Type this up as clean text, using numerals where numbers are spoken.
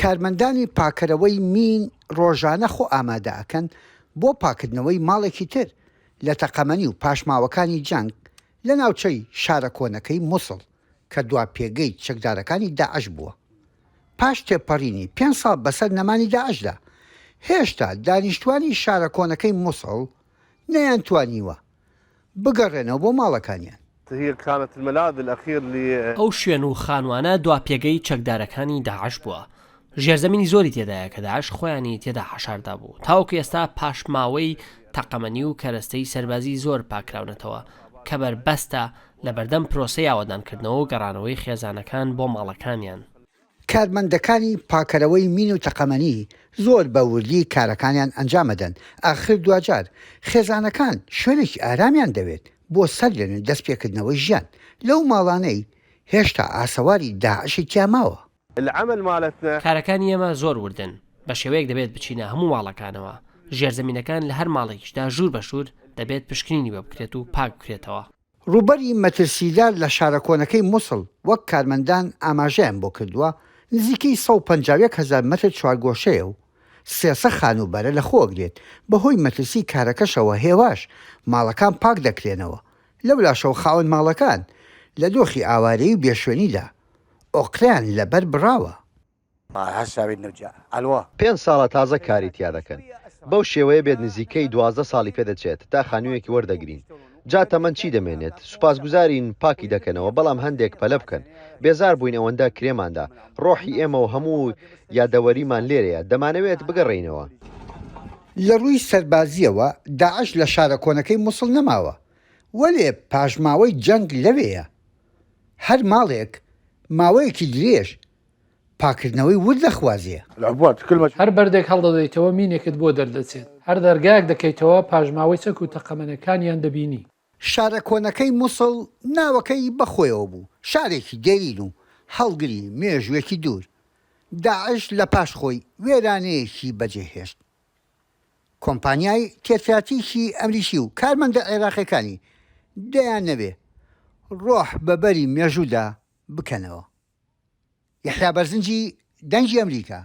کارمەندانی پاکەرەوەی مین ڕۆژانە خۆ ئامادە ئەکەن بۆ پاکردنەوەی ماڵێکی تر لە تەقەمەنی و پاشماوەکانی جەنگ لە ناوچەی شارە کۆنەکەی مووسڵ کە دوا پێگەی چەکدارەکانی داعش بووە. پاش تێپەڕینی 5 ساڵ بەسەر نەمانی داعشدا هێشتا دانیشتوانی شارە کۆنەکەی مووسڵ نەیانتوانیوە بگەڕێنەوە بۆ ماڵەکانیان. ئەو شوێن و خانوانە دوا پێگەی چەکدارەکانی داعش بووە. ژێرزەمینی زۆری تێدایە کە داعش خۆیانی تێدا حەشاردا بوو. تاوەکو ئێستا پاشماوەی تەقەمەنی و کەرەستەی سەربازی زۆر پاکراونەتەوە کە بەربەستە لە بەردەم پرۆسەی ئاوادانکردنەوە و گەڕانەوەی خێزانەکان بۆ ماڵەکانیان. کارمەندەکانی پاکەرەوەی مین و تەقەمەنی زۆر بە وردی کارەکانیان ئەنجامەدەن. ئاخر دوجار خێزانەکان شوێنێکی ئارامیان دەوێت بۆ سەر لێنن دەست پێکردنەوەی ژیان لەو ماڵانەی هێشتا ئاسەواری داعشی تیاماوە. کارەکانی ئێمە زۆر وردن بە شێوەیەک دەبێت بچینە هەموو ماڵەکانەوە. ژێرزەمینەکان لە هەر ماڵێکیشدا ژوور بە ژوور دەبێت پشکنینی بە بکرێت و پاک بکرێتەوە. ڕووبەری مەترسیدار لە شارە کۆنەکەی مووسڵ وەک کارمەندان ئاماژەیان بۆ کردووە نزیکەی 150,000 مەتر چوارگۆشەیە و 300 خانوبەرە لە خۆگرێت. بەهۆی مەترسی کارەکەشەوە هێواش ماڵەکان پاک دەکرێنەوە. لەولاشەوە خاوەن ماڵەکان لە دۆخی ئاوارەی و بێشوێنیدا ئۆقریان لەبەر بڕاوە. 5 ساڵە تازە کاری تیا دەکەن. بەو شێوەیە بێت نزیکەی 12 ساڵی پێدەچێت تا خانوویەکی وەردەگرین. جا تەمەەن چی دەمێنێت؟ سوپاسگوزارین پاکی دەکەنەوە بەڵام هەندێک پەلە بکەن. بێزار بووین ئەوەندە کرێماندا. ڕۆحی ئێمە و هەموو یادەوەریمان لێرەیە دەمانەوێت بگەڕێینەوە. لە ڕووی سەربازیەوە داعش لە شارە کۆنەکەی مووسڵ نەماوە وەلێ پاشماوەی جەنگ لەوەیە. هەر ماڵێک ماوەیەکی درێژ پاکردنەوەی ورد دەخوازیە. هەر بەردێک هەڵدەدەیتەوە مینێکت بۆ دەردەچێت. هەر دەرگایەک دەکەیتەوە پاژماوەی چەک و تەقەمەنەکانیان دەبینی. شارە کۆنەکەی مووسڵ ناوەکەی بەخۆیەوە بوو. شارێکی دێرین و هەڵگری مێژوێکی دوور. داعش لە پاش خۆی وێرانەیەکی بەجێهێشت. کۆمپانیای تێرفاتیشی ئەمریکی و کارمەندە عێراقیەکانی دەیان نەبێ ڕۆح بەبەری مێژوودا بکەنەوە. یەحیا بەرزنجی دەنگی ئەمریکا.